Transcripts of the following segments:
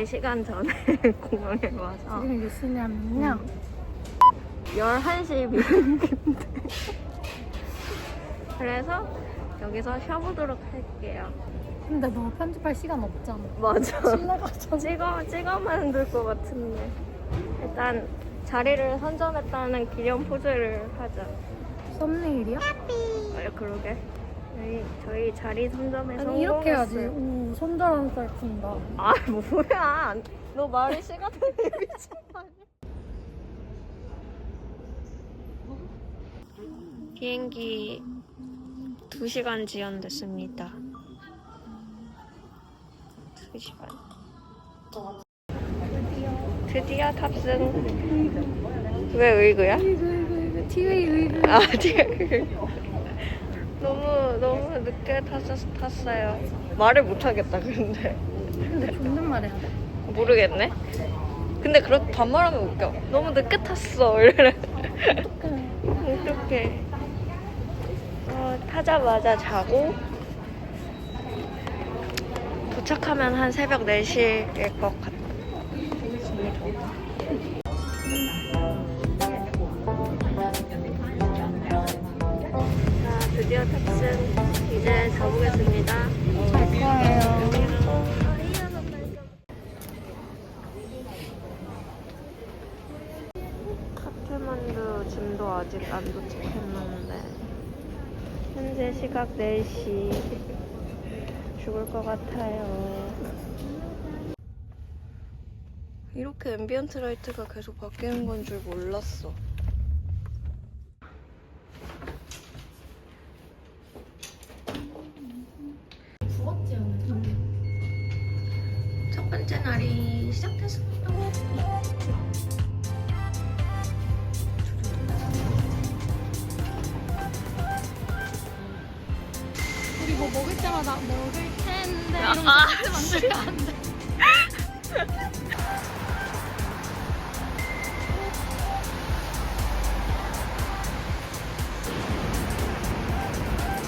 4시간 전에 공항에 와서 지금 몇 시냐면요. 11시 비행기인데 그래서 여기서 쉬어보도록 할게요. 근데 너 편집할 시간 없잖아. 맞아. 실내가잖아. 찍어만 들 것 같은데 일단 자리를 선점했다는 기념 포즈를 하자. 썸네일이야? 그러게. 저희 자리 선점에 아니 이렇게 해야지. 성공했어요. 오, 손절한 썰푼다. 아 뭐야? 너 말이 시간 미친 거 아니야? 비행기 2시간 지연됐습니다. 2시간. 드디어 탑승. 왜 의그야? 이거 티웨이 의그. 아, 너무 늦게 탔어요. 말을 못 하겠다, 근데. 근데 존댓말 해야 돼. 모르겠네. 근데 그렇게 반말하면 웃겨. 너무 늦게 탔어. 이래. 어떡해. 타자마자 자고 도착하면 한 새벽 4시일 것 같습니다. 자, 드디어 탑승. 이제 가보겠습니다. 잘 거예요. 카트만두 짐도 아직 안 도착했는데 현재 시각 4시. 죽을 것 같아요. 이렇게 앰비언트 라이트가 계속 바뀌는 건 줄 몰랐어. 부럽지 않아? 첫 번째 날이 시작됐습니다. 우리 뭐 먹을 때마다 먹을 텐데 아, 이런 거 만들면 안 돼.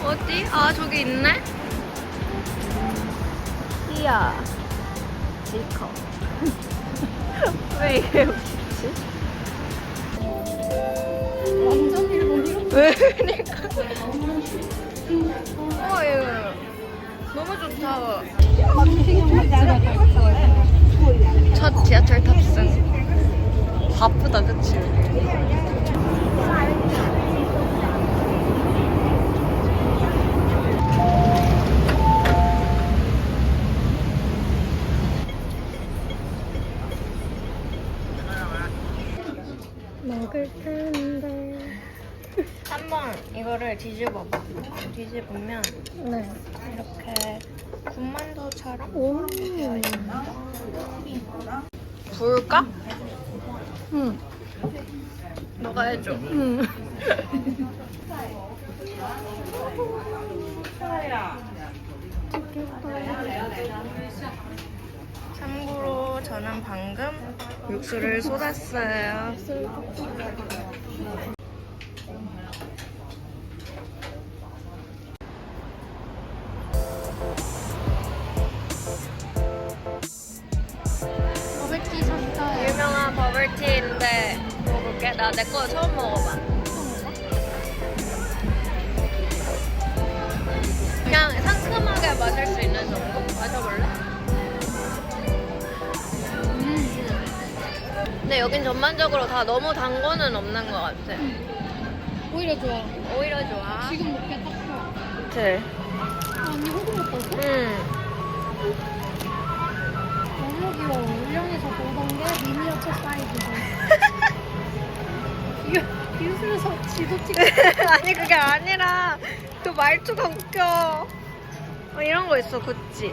어디? 아, 저기 있네? 이야. 지커. 왜 이게 웃기지? 완전 일본 왜 그러니까? 이거 너무 좋다. 첫 지하철 탑승. 바쁘다, 그치? 먹을 텐데. 한번 이거를 뒤집어봐. 뒤집으면 네. 이렇게 군만두처럼 오. 구울까? 응. 너가 해줘. 응. 참고로 저는 방금 육수를 쏟았어요. 버블티 샀어요. 유명한 버블티인데 먹어볼게. 나 내 거 처음 먹어봐. 그냥 상큼하게 마실 수 있는 정도? 마셔볼래? 근데 여긴 전반적으로 다 너무 단 거는 없는 것 같아. 오히려 좋아. 오히려 좋아. 지금 먹기 딱 좋아. 그치? 언니 호두 먹었어? 너무 귀여워. 울령에서 보던 게 미니어처 사이즈고. 기술에서 지도 찍고. 아니 그게 아니라 그 말투가 웃겨. 이런 거 있어, 구찌.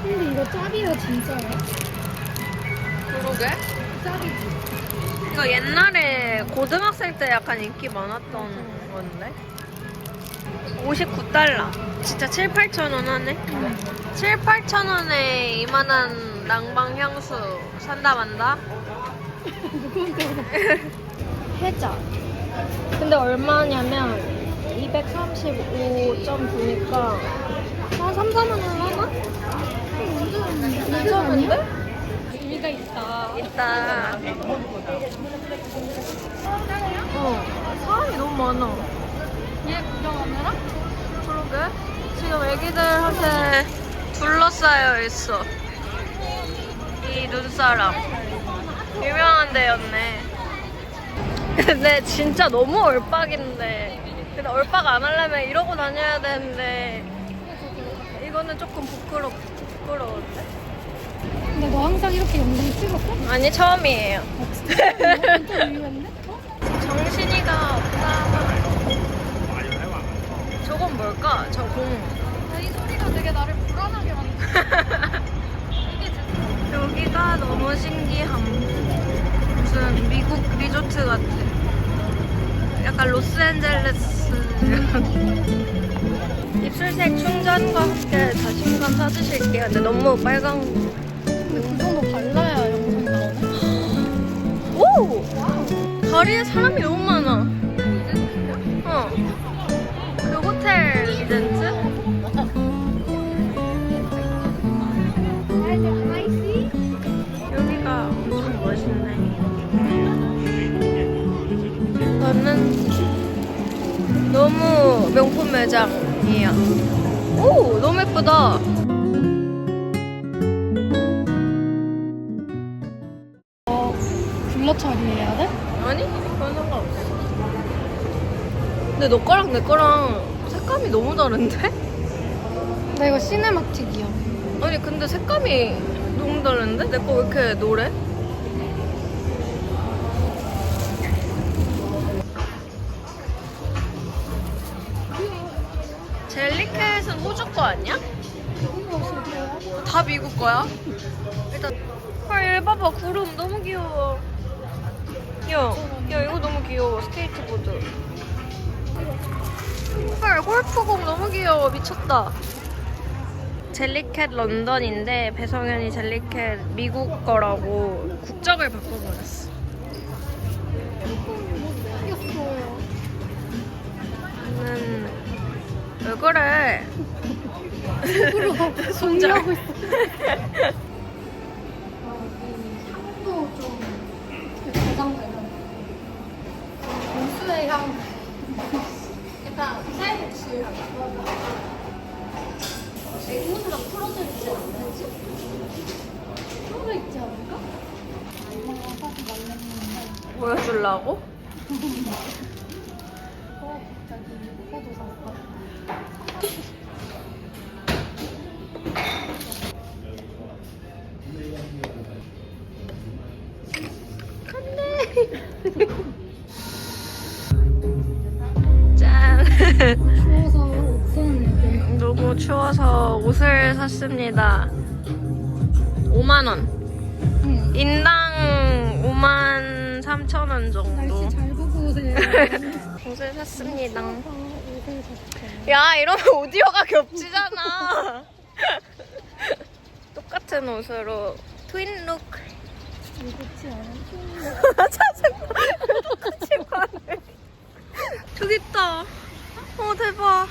근데 이거 짭이야 진짜야? 그러게? 짭이지. 이거 옛날에 고등학생 때 약간 인기 많았던 건데. 59달러. 진짜 7, 8천 원 하네. 7, 8천 원에 이만한 낭방 향수 산다 만다. 누구한테 해자. 근데 얼마냐면 235.9니까 한 3, 4만 원 하나? 괜찮은데? 의미가 있다. 있다. 사람이 너무 많아. 얘 구경하느라? 그러게. 지금 애기들한테 둘러싸여 있어. 이 눈사람. 유명한 데였네. 근데 진짜 너무 얼빡인데. 근데 얼빡 안 하려면 이러고 다녀야 되는데. 이거는 조금 부끄러운데? 근데 너 항상 이렇게 영상 찍었어? 아니, 처음이에요. 이건 또 의외인데? 정신이가 없다. 저건 뭘까? 저 공. 이 소리가 되게 나를 불안하게 만들어. 여기가 너무 신기함. 무슨 미국 리조트 같아. 약간 로스앤젤레스. 입술색 충전과 함께 자신감 찾으실게요. 근데 너무 빨강. 근데 그 정도 발라야 영상 나오네? 오! 다리에 사람이 너무 많아. 그 호텔 리젠트? 여기가 엄청 멋있네. 이거는 너무 명품 매장이야. 오! 너무 예쁘다. 블러 처리해야 돼? 아니? 그건 상관없어. 근데 너 거랑 내 거랑 색감이 너무 다른데? 나 이거 시네마틱이야. 아니 근데 색감이 너무 다른데? 내 거 왜 이렇게 노래? 젤리캣은 호주 거 아니야? 다 미국 거야? 일단 얘 봐봐 구름 너무 귀여워. 야 이거 너무 귀여워. 스케이트보드. 헐 골프공 너무 귀여워. 미쳤다. 젤리캣 런던인데 배성현이 젤리캣 미국 거라고 국적을 바꿔버렸어. 못생겼어요. 왜 그래? 손으로 손절. 정리하고 있어. 향도 좀 개장되는. 고수의 향. 약간 쌀국수 향. 앵무새가 풀어져 있지 않을지? 풀어져 있지 않을까? 엄마가 사지 말랬는데. 보여주려고? 갑자기 포도 샀어. 짠. 추워서 옷 샀는데. 너무 추워서 옷을 샀습니다. 5만 원. 응. 인당 5만 3천 원 정도. 날씨 잘 보고 오세요. 옷을 샀습니다. 옷을 샀어요. 야 이러면 오디오가 겹치잖아. 똑같은 옷으로 트윈룩. 그렇지 않아? 짜증나. 똑같이 가네. 저기 있다. 대박.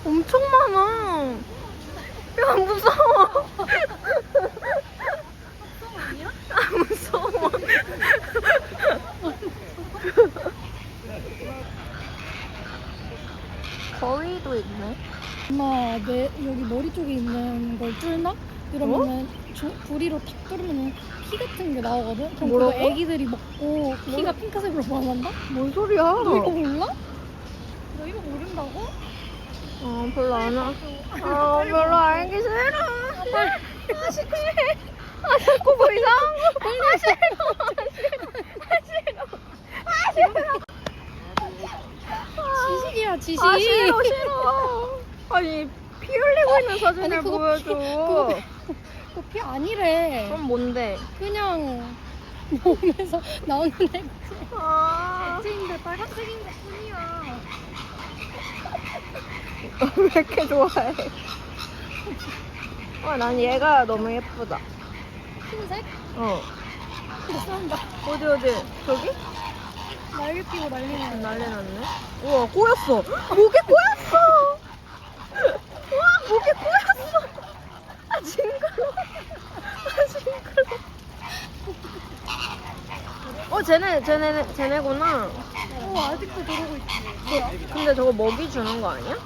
엄청 많아. 야 무서워. 무서워. 거위도 있네. 엄마 내 여기 머리 쪽에 있는 걸 뚫나? 이러면은 부리로 탁 뚫으면은 피 같은 게 나오거든? 그럼 뭐라고? 그거 애기들이 먹고 피가 핑크색으로 변한다? 뭔 소리야? 너 이거 몰라? 너 이거 모른다고? 별로 안 와. 별로 알기 싫어. 아, 싫어. 자꾸 뭐 이상한 거. 아, 싫어. 지식이야 지식. 싫어. 아니, 피 흘리고 있는 사진을 아니, 그거 보여줘. 그거 피 아니래. 그럼 뭔데? 그냥 몸에서 나오는 액체. 아, 액체인데 빨간색인데 뿐이야. 왜 이렇게 좋아해? 난 얘가 너무 예쁘다. 흰색? 싼다. 어디? 저기? 날개 피고 난리 나네. 난리 났네. 우와, 꼬였어. 목에 꼬였어. 목에 꼬였어. 아 징그러. 아 징그러. 쟤네구나. 아직도 저러고 있지. 근데 저거 먹이 주는 거 아니야?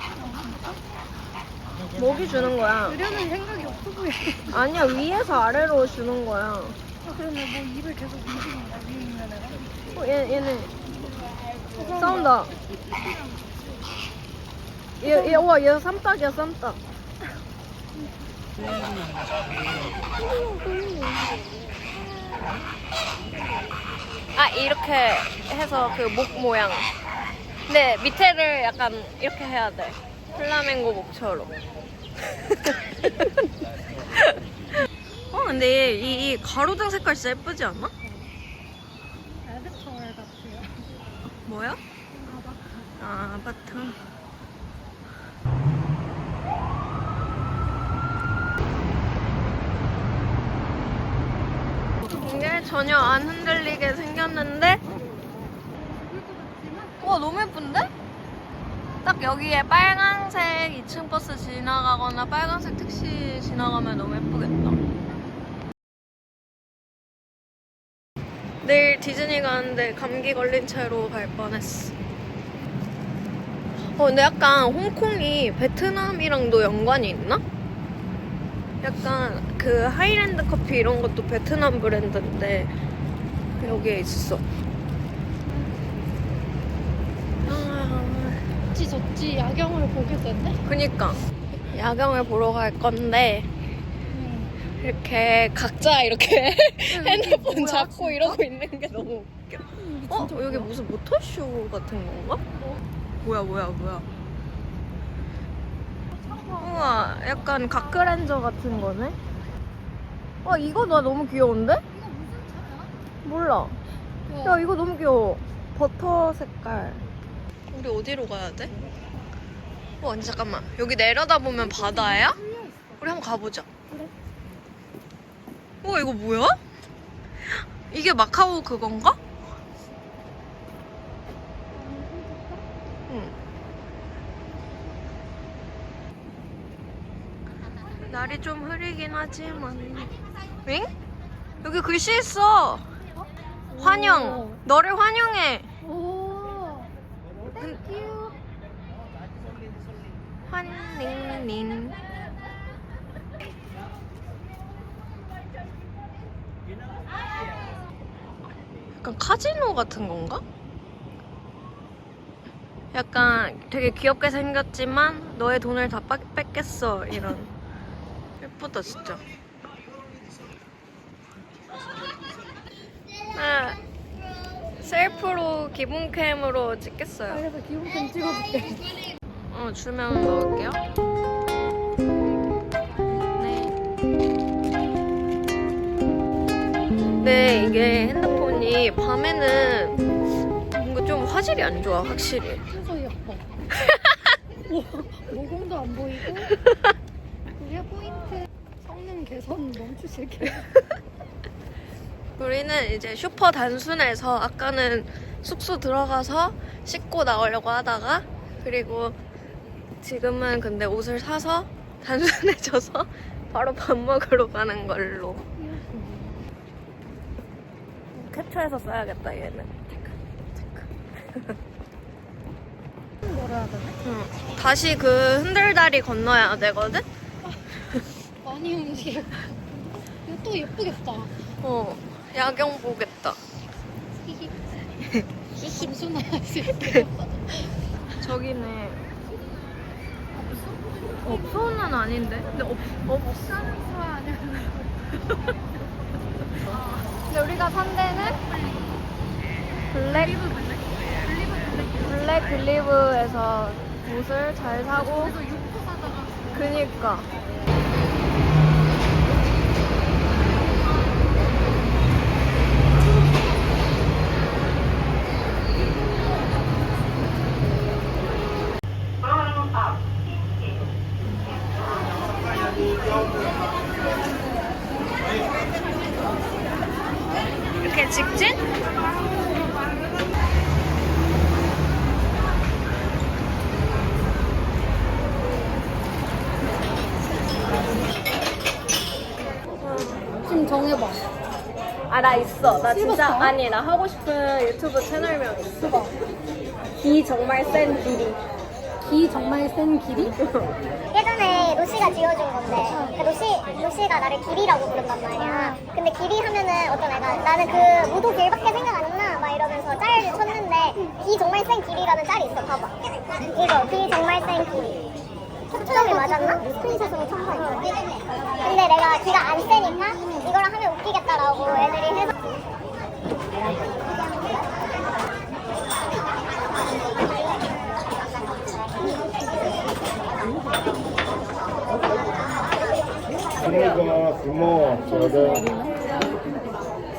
먹이 주는 거야. 그려는 생각이 없어 보여. 아니야, 위에서 아래로 주는 거야. 그러면 뭐 입을 계속 움직인다. 위에 있는 애가. 얘네 싸운다. 얘 쌈딱이야, 쌈딱. 아, 이렇게 해서 그 목 모양. 근데 밑에를 약간 이렇게 해야 돼. 플라멩고 목처럼. 근데 이 가로등 색깔 진짜 예쁘지 않아? 아바타 같아요. 뭐야? 아바타. 이게 전혀 안 흔들리게 생겼는데 와 너무 예쁜데? 딱 여기에 빨간색 2층 버스 지나가거나 빨간색 택시 지나가면 너무 예쁘겠다. 내일 디즈니 가는데 감기 걸린 채로 갈 뻔했어. 근데 약간 홍콩이 베트남이랑도 연관이 있나? 약간 그 하이랜드 커피 이런 것도 베트남 브랜드인데 여기에 있어. 좋지. 야경을 보게 됐네. 그니까 야경을 보러 갈 건데 이렇게 각자 이렇게 핸드폰 뭐야, 잡고 진짜? 이러고 있는 게 너무 웃겨. 여기 뭐야? 무슨 모터쇼 같은 건가? 뭐야. 우와, 약간 가크렌저 같은 거네? 와, 이거 나 너무 귀여운데? 이거 무슨 차야? 몰라. 야, 이거 너무 귀여워. 버터 색깔. 우리 어디로 가야 돼? 언니 잠깐만. 여기 내려다 보면 바다야? 우리 한번 가보자. 그래. 이거 뭐야? 이게 마카오 그건가? 응. 날이 좀 흐리긴 하지만. 응? 여기 글씨 있어. 환영. 너를 환영해. 오. 그- 땡큐. 환닝닝. 약간 카지노 같은 건가? 약간 되게 귀엽게 생겼지만 너의 돈을 다 뺏겠어 이런. 예쁘다 진짜. 셀프로 기본캠으로 찍겠어요. 그래서 기본캠 찍어줄게. 주면 넣을게요. 네, 이게 핸드폰이 밤에는 뭔가 좀 화질이 안 좋아, 확실히. 그래서 예뻐. 모공도 안 보이고. 그게 포인트. 성능 개선 멈추실게. 우리는 이제 슈퍼 단순해서 아까는 숙소 들어가서 씻고 나오려고 하다가 그리고 지금은 근데 옷을 사서 단순해져서 바로 밥 먹으러 가는 걸로. 캡처해서 써야겠다 얘는. 뭐라 해야 되나? 다시 그 흔들다리 건너야 되거든? 많이 움직여. 이거 또 예쁘겠다. 야경 보겠다. 단순하지. 저기네. 업소는 아닌데? 근데 사는 차 아니야? 근데 우리가 산 데는 블랙 글리브에서 옷을 잘 사고. 그래서 6% 사다가. 그니까. 이렇게 직진? 아, 나 있어. 나 진짜 실버스타? 아니 나 하고 싶은 유튜브 채널명 있어. 수박. 기 정말 센 길이. 기 정말 센 길이? 예전에 로시가 지어준 건데 로시가 나를 길이라고 부른단 말이야. 근데 길이 하면은 어떤 애가 나는 그 무도 길밖에 생각 안 나 막 이러면서 짤을 쳤는데 기 정말 센 길이라는 짤이 있어. 봐봐. 이거 기 정말 센 길이. 초점이 맞았나? 스크린샷으로 첨부했어. 근데 내가 기가 안 세니까 이거랑 하면 웃기겠다라고 애들이 해서 스모가 스모 저는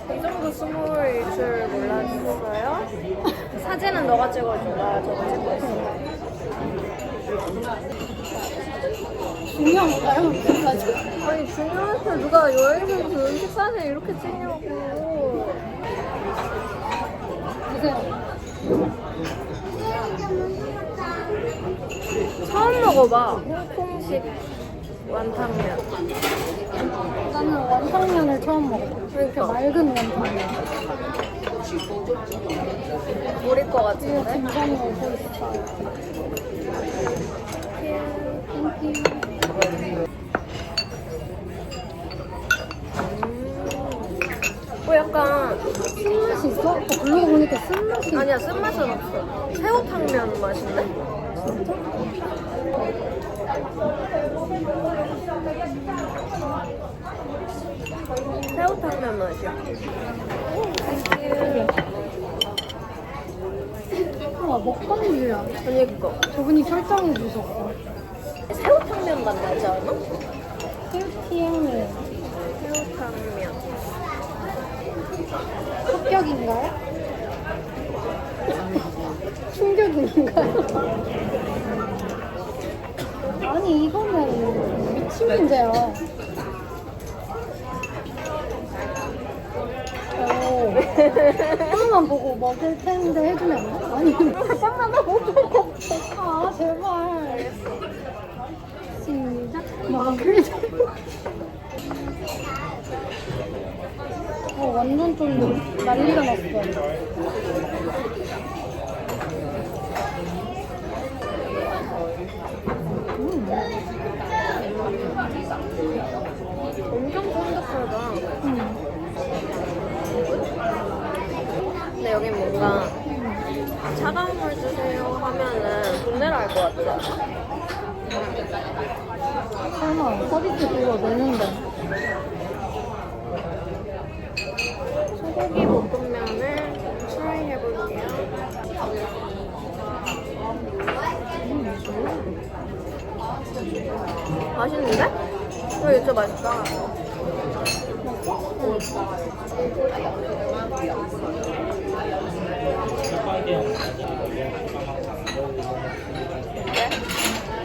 이 정도 스몰일 줄 몰랐어요. 사진은 너가 찍어줘. 나 저거 찍고 있어. 중요한가요? 아니 중요한데 누가 여행에서 음식 사진 이렇게 찍냐고. 보세요. 처음 먹어봐. 홍콩식 완탕면. 나는 완탕면을 처음 먹어. 이렇게 그러니까. 맑은 완탕면. 모를 것 이게 같은데? 굉장히 오고 있어요. 땡큐. 약간 쓴맛이 있어? 아까 블로그 보니까 쓴맛이 아니야 쓴맛은 없어. 새우탕면 맛인데? 새우탕면 맛이야. 와 먹방류야. 그니까 저분이 설정해 주셨어. 새우탕면 맛 나지 않아? TM을 새우탕면. 합격인가요? 충격인가요? 아니 이거는 미친 문제야. 빵만 보고 먹을 텐데 해주면 안 돼? 아니 빵만 보고 먹어. 아 제발. 시작. 먹을 완전 좀 난리가 났어. 엄청 쫀득하다. 근데 여긴 뭔가 차가운 물 주세요 하면은 돈 내라 할 것 같아. 설마 서비스 그거 내는데. 소고기 볶음면을 트라이 해볼게요. 맛있는데? 이거 진짜 맛있다.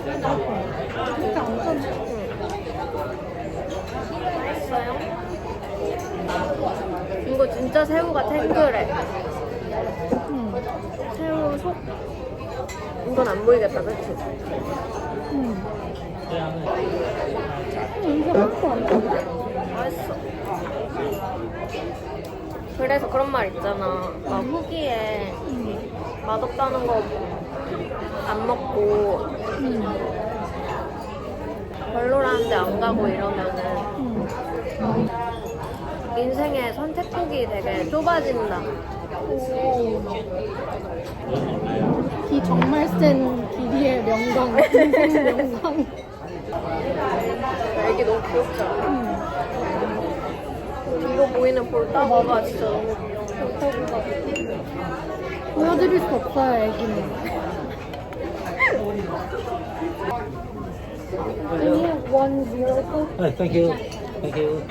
이렇게 안 짠. 맛있어요? 이거 진짜 새우가 탱글해. 새우 속 이건 안 보이겠다, 그치? 이게 맛도 안 나. 맛있어. 그래서 그런 말 있잖아. 막 후기에 맛없다는 거 안 먹고 별로라는데 안 가고 이러면은 인생의 선택폭이 되게 좁아진다. 기 정말 센 길이의 명강. 인생 명강. 애기 너무 귀엽잖아. 뒤로 보이는 볼따구가 진짜 너무 귀여워. 보여드릴 수 없어요, 애기는. 104. Hi, thank you. Thank you.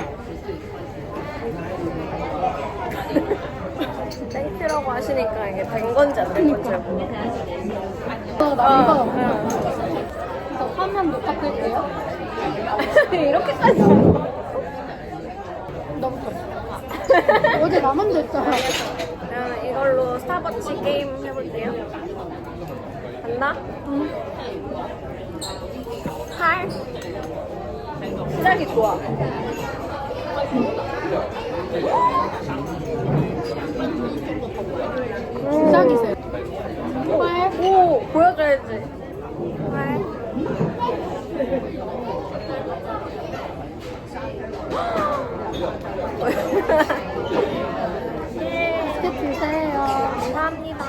땡큐라고 하시니까 이게 된 건지 안 된 건지 모르겠어. 나 이거 화면 못 바꿀게요. 이렇게까지. 너부터. 어제 나만 됐잖아. 그럼 이걸로 스타벅스 게임 해볼게요. 간다? 응. 8. 시작이 좋아. 시작이세요. 오, 보여줘야지. 맛있게 드세요. 감사합니다.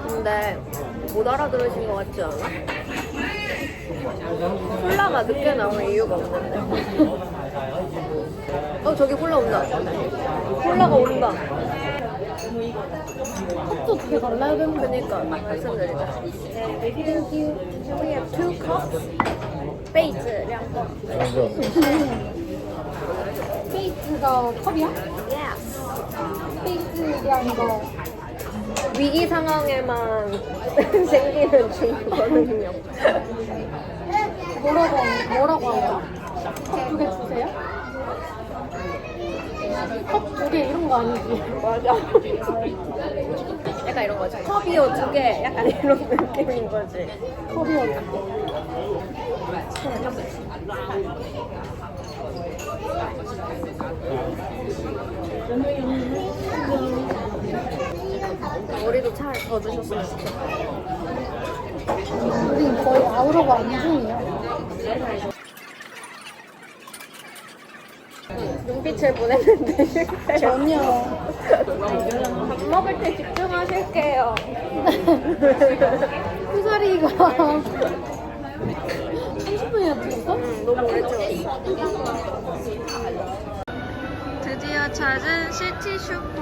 근데 못 알아들으신 것 같지 않아? 콜라가 늦게 나올 이유가 없는데. 저기 콜라 온다. 콜라가 온다. 컵도 되게 달라야 되는 거. 그니까 말씀드리자. We have 2 cups. 杯子2个. 페이트가 컵이야? Yes. 페이트라는 거. 위기 상황에만 생기는 증거는요. 뭐라고 해요? 컵 2개 주세요? 컵 2개 이런 거 아니지? 맞아. 약간 이런 거지. 컵이요 2개. 약간 이런 느낌인 거지. 컵이요. 머리도 잘 더 드셨으면 좋겠다. 우리 거의 아우러가 안중이야. 눈빛을 보냈는데 실패요. 전혀. 밥 먹을 때 집중하실게요. 후사리가 30분이나 찍었어? 너무 오래 찍었어. 드디어 찾은 시티 슈퍼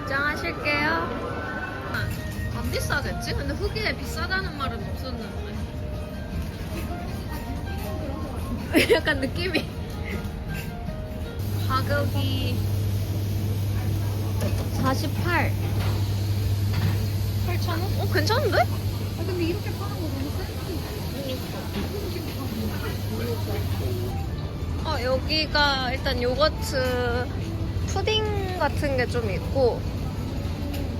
입장하실게요. 안 비싸겠지? 근데 후기에 비싸다는 말은 없었는데. 약간 느낌이 가격이 48. 8,000원? 괜찮은데? 근데 이렇게 파는 거 너무 센스. 여기가 일단 요거트 푸딩 같은 게 좀 있고,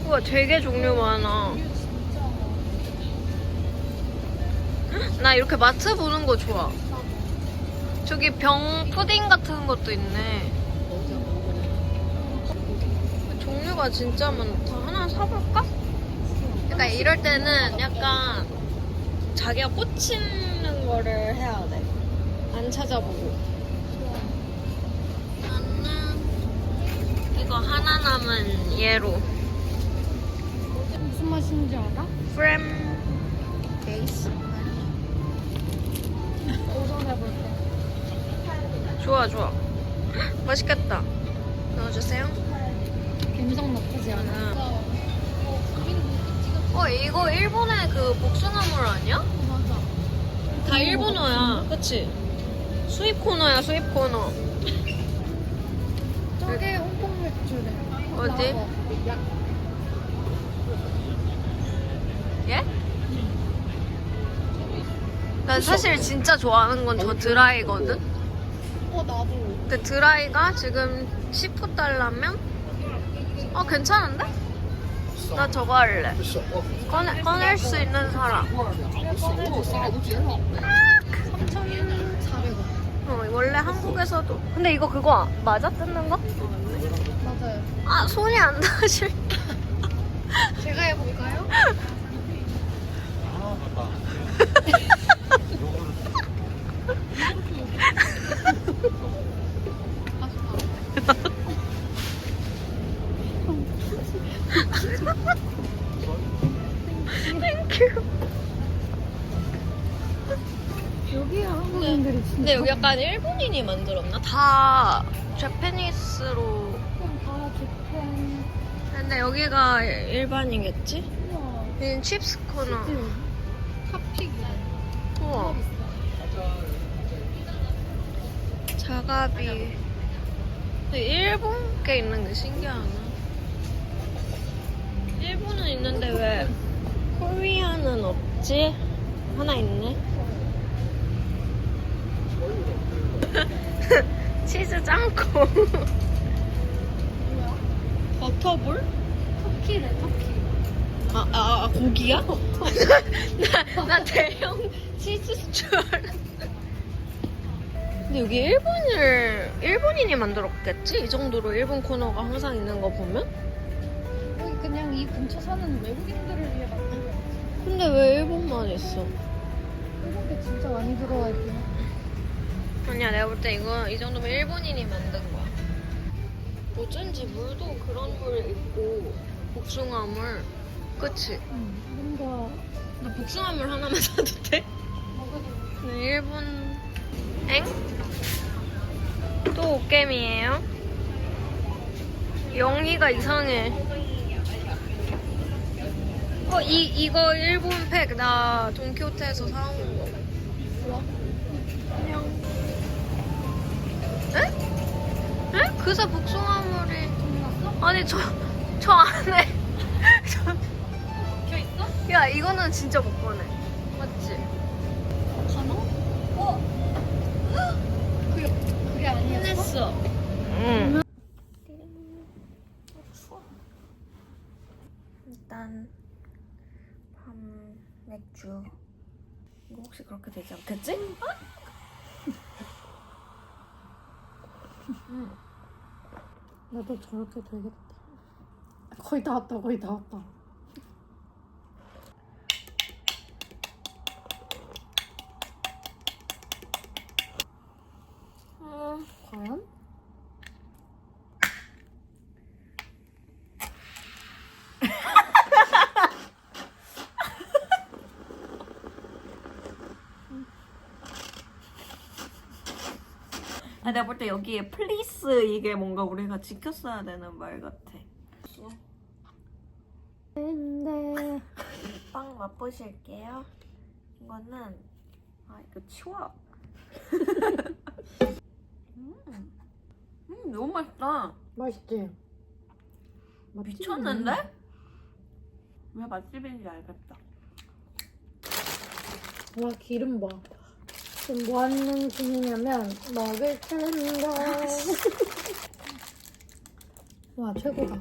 우와 되게 종류 많아. 나 이렇게 마트 보는 거 좋아. 저기 병 푸딩 같은 것도 있네. 종류가 진짜 많다. 하나 사볼까? 약간 이럴 때는 약간 자기가 꽂히는 거를 해야 돼. 안 찾아보고. 나는 이거 하나 남은 얘로. 무슨 맛인지 알아? 프렘 베이스. 도전해볼게. 좋아 좋아. 맛있겠다. 넣어주세요. 감성 나쁘지 않아. 이거 일본의 그 복숭아물 아니야? 맞아. 다 일본어야. 그치? 수입 코너야 수입 코너. 저게 홍콩 맥주래. 어디? 나와. 예? 난 사실 진짜 좋아하는 건 저 드라이거든? 나도. 근데 드라이가 지금 19달러면? 괜찮은데? 나 저거 할래. 꺼낼 수 있는 사람. 3,400원. 원래 한국에서도. 근데 이거 그거 맞아? 뜯는 거? 맞아요. 손이 안 닿으실. 제가 해볼까요? 땡큐. 여기가 한국인들이 진짜. 근데 여기 약간 일본인이 만들었나? 다 재패니스로. 그냥 다 좋대. 근데 여기가 일반이겠지? 우와. 여기는 칩스 코너. 탑픽이야. 우와. 자가비. 근데 일본 게 있는 게 신기하네. 일본은 있는데 왜 코리아는 없지? 하나 있네. 치즈 짱콩. 버터볼? 터키래, 터키. 고기야? 나 대형 치즈 줄 알았. 근데 여기 일본인이 만들었겠지? 이 정도로 일본 코너가 항상 있는 거 보면? 여기 그냥 이 근처 사는 외국인들을 위해 만든 거야. 근데 왜 일본만 있어? 이런 게 진짜 많이 들어와 있긴 해. 아니야, 내가 볼 때 이거 이 정도면 일본인이 만든 거야. 어쩐지 물도 그런 물 있고 복숭아물, 그치? 뭔가 나 복숭아물 하나만 사도 돼? 먹어도 네, 일본 엥? 또 옷게임이에요? 영희가 이상해. 이거 일본 팩 나 돈키호테에서 사온 거. 안녕. 에? 에? 그새 복숭아물이 아니 저 안에 있어? 야 이거는 진짜 못 꺼내. 맞지? 가나? 그게 아니었어? 했어. 응. 추워. 일단 밤 맥주. 이거 혹시 그렇게 되지 않겠지? 나도 저렇게 되겠다. 거의 다 왔다, 거의 다 왔다. 과연? 아, 내가 볼 때 여기에 플리스 이게 뭔가 우리가 지켰어야 되는 말 같아. 근데 빵 맛보실게요. 이거는 이거 치워. 너무 맛있다. 맛있지? 미쳤는데? 왜 맛집인지 알겠다. 와, 기름 봐. 지금 뭐 하는 중이냐면 먹을 텐데. 와, 최고다.